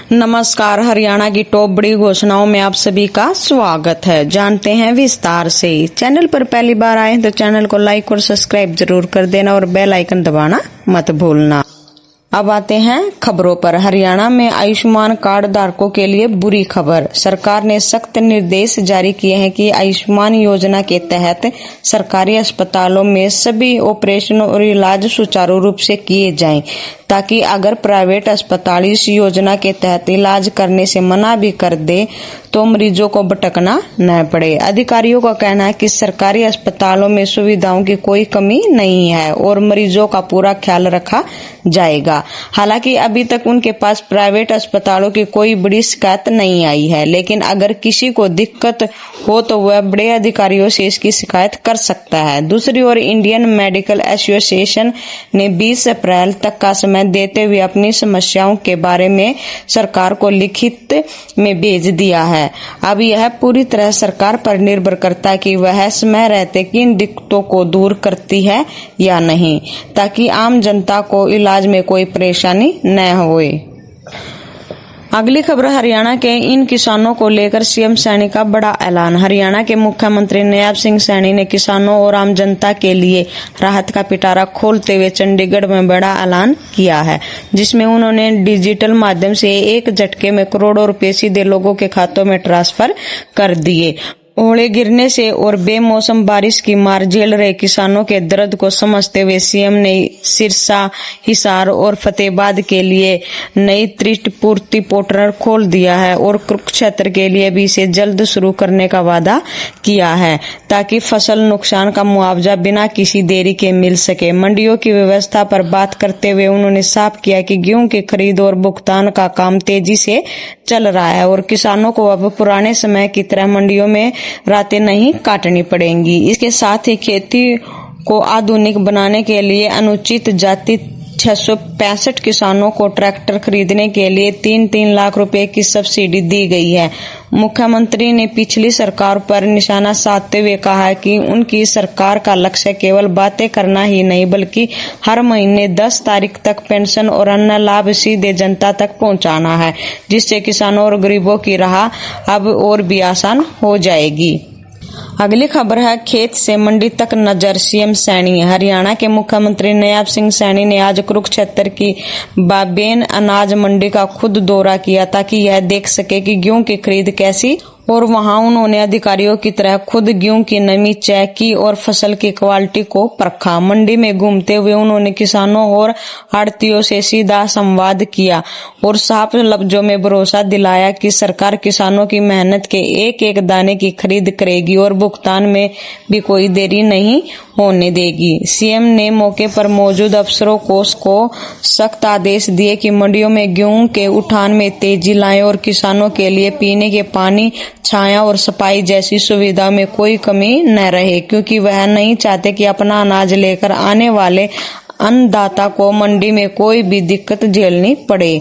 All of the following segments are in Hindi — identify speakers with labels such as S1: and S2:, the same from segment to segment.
S1: नमस्कार। हरियाणा की टॉप बड़ी घोषणाओं में आप सभी का स्वागत है। जानते हैं विस्तार से। चैनल पर पहली बार आए तो चैनल को लाइक और सब्सक्राइब जरूर कर देना और बेल आइकन दबाना मत भूलना। अब आते हैं खबरों पर। हरियाणा में आयुष्मान कार्ड धारकों के लिए बुरी खबर। सरकार ने सख्त निर्देश जारी किए हैं कि आयुष्मान योजना के तहत सरकारी अस्पतालों में सभी ऑपरेशन और इलाज सुचारू रूप से किए जाएं, ताकि अगर प्राइवेट अस्पताल इस योजना के तहत इलाज करने से मना भी कर दे तो मरीजों को भटकना न पड़े। अधिकारियों का कहना है कि सरकारी अस्पतालों में सुविधाओं की कोई कमी नहीं है और मरीजों का पूरा ख्याल रखा जाएगा। हालांकि अभी तक उनके पास प्राइवेट अस्पतालों की कोई बड़ी शिकायत नहीं आई है, लेकिन अगर किसी को दिक्कत हो तो वह बड़े अधिकारियों से इसकी शिकायत कर सकता है। दूसरी ओर इंडियन मेडिकल एसोसिएशन ने 20 अप्रैल तक का समय देते हुए अपनी समस्याओं के बारे में सरकार को लिखित में भेज दिया है। अब यह पूरी तरह सरकार पर निर्भर करता है कि वह समय रहते किन दिक्कतों को दूर करती है या नहीं, ताकि आम जनता को इलाज में कोई परेशानी न होए। अगली खबर हरियाणा के इन किसानों को लेकर सीएम सैनी का बड़ा ऐलान। हरियाणा के मुख्यमंत्री नायब सिंह सैनी ने किसानों और आम जनता के लिए राहत का पिटारा खोलते हुए चंडीगढ़ में बड़ा ऐलान किया है, जिसमें उन्होंने डिजिटल माध्यम से एक झटके में करोड़ों रुपए सीधे लोगों के खातों में ट्रांसफर कर दिए। ओले गिरने से और बेमौसम बारिश की मार झेल रहे किसानों के दर्द को समझते हुए सीएम ने सिरसा, हिसार और फतेहाबाद के लिए नई त्रिपूर्ति पोर्टल खोल दिया है और कुरुक्षेत्र के लिए भी इसे जल्द शुरू करने का वादा किया है, ताकि फसल नुकसान का मुआवजा बिना किसी देरी के मिल सके। मंडियों की व्यवस्था पर बात करते हुए उन्होंने साफ किया कि गेहूं की खरीद और भुगतान का काम तेजी से चल रहा है और किसानों को अब पुराने समय की तरह मंडियों में रातें नहीं काटनी पड़ेंगी। इसके साथ ही खेती को आधुनिक बनाने के लिए अनुसूचित जाति 665 किसानों को ट्रैक्टर खरीदने के लिए 3-3 लाख रुपए की सब्सिडी दी गई है। मुख्यमंत्री ने पिछली सरकार पर निशाना साधते हुए कहा कि उनकी सरकार का लक्ष्य केवल बातें करना ही नहीं, बल्कि हर महीने 10 तारीख तक पेंशन और अन्य लाभ सीधे जनता तक पहुंचाना है, जिससे किसानों और गरीबों की राह अब और भी आसान हो जाएगी। अगली खबर है खेत से मंडी तक नजर, सीएम सैनी। हरियाणा के मुख्यमंत्री नायब सिंह सैनी ने आज कुरुक्षेत्र की बाबेन अनाज मंडी का खुद दौरा किया, ताकि यह देख सके कि गेहूं की खरीद कैसी, और वहां उन्होंने अधिकारियों की तरह खुद गेहूं की नमी चेक की और फसल की क्वालिटी को परखा। मंडी में घूमते हुए उन्होंने किसानों और आड़तियों से सीधा संवाद किया और साफ लफ्जों में भरोसा दिलाया कि सरकार किसानों की मेहनत के एक एक दाने की खरीद करेगी और भुगतान में भी कोई देरी नहीं होने देगी। सीएम ने मौके पर मौजूद अफसरों को सख्त आदेश दिए कि मंडियों में गेहूं के उठान में तेजी लाएं और किसानों के लिए पीने के पानी, छाया और सफाई जैसी सुविधा में कोई कमी न रहे, क्योंकि वह नहीं चाहते कि अपना अनाज लेकर आने वाले अन्नदाता को मंडी में कोई भी दिक्कत झेलनी पड़े।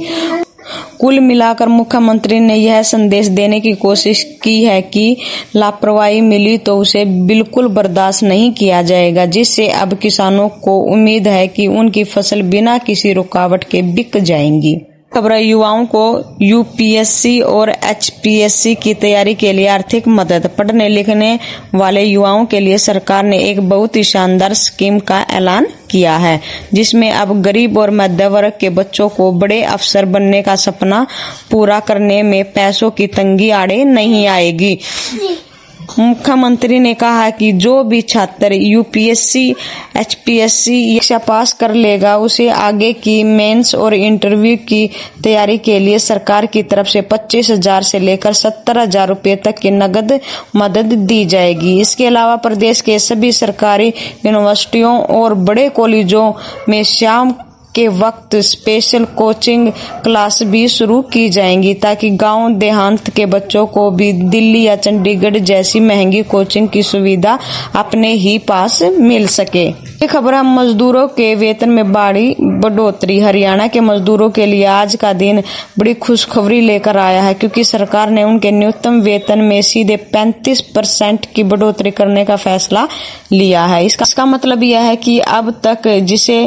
S1: कुल मिलाकर मुख्यमंत्री ने यह संदेश देने की कोशिश की है कि लापरवाही मिली तो उसे बिल्कुल बर्दाश्त नहीं किया जाएगा, जिससे अब किसानों को उम्मीद है कि उनकी फसल बिना किसी रुकावट के बिक जाएंगी। खबर युवाओं को यूपीएससी और एचपीएससी की तैयारी के लिए आर्थिक मदद। पढ़ने लिखने वाले युवाओं के लिए सरकार ने एक बहुत ही शानदार स्कीम का ऐलान किया है, जिसमें अब गरीब और मध्य वर्ग के बच्चों को बड़े अफसर बनने का सपना पूरा करने में पैसों की तंगी आड़े नहीं आएगी। मुख्यमंत्री ने कहा कि जो भी छात्र यूपीएससी, एचपीएससी परीक्षा पास कर लेगा, उसे आगे की मेंस और इंटरव्यू की तैयारी के लिए सरकार की तरफ से 25,000 से लेकर 70,000 रुपए तक की नगद मदद दी जाएगी। इसके अलावा प्रदेश के सभी सरकारी यूनिवर्सिटियों और बड़े कॉलेजों में शाम के वक्त स्पेशल कोचिंग क्लास भी शुरू की जाएंगी, ताकि गांव देहात के बच्चों को भी दिल्ली या चंडीगढ़ जैसी महंगी कोचिंग की सुविधा अपने ही पास मिल सके। ये खबर हम मजदूरों के वेतन में बड़ी बढ़ोतरी। हरियाणा के मजदूरों के लिए आज का दिन बड़ी खुशखबरी लेकर आया है, क्योंकि सरकार ने उनके न्यूनतम वेतन में सीधे 35% की बढ़ोतरी करने का फैसला लिया है। इसका मतलब यह है कि अब तक जिसे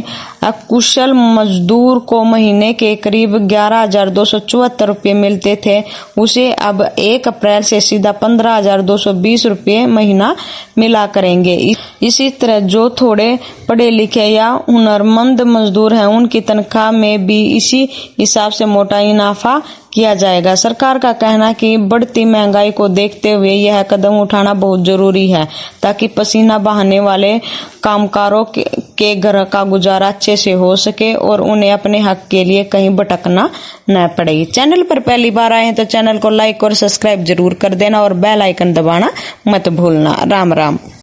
S1: अकुशल मजदूर को महीने के करीब 11,274 रुपये मिलते थे, उसे अब 1 अप्रैल से सीधा 15,220 रुपये महीना मिला करेंगे। इसी तरह जो थोड़े पढ़े लिखे या हुनरमंद मजदूर हैं, उनकी तनख्वाह में भी इसी हिसाब से मोटा इजाफा किया जाएगा। सरकार का कहना है कि बढ़ती महंगाई को देखते हुए यह कदम उठाना बहुत जरूरी है, ताकि पसीना बहाने वाले कामगारों के घर का गुजारा अच्छे से हो सके और उन्हें अपने हक के लिए कहीं भटकना न पड़े। चैनल पर पहली बार आए हैं तो चैनल को लाइक और सब्सक्राइब जरूर कर देना और बेल आइकन दबाना मत भूलना। राम राम।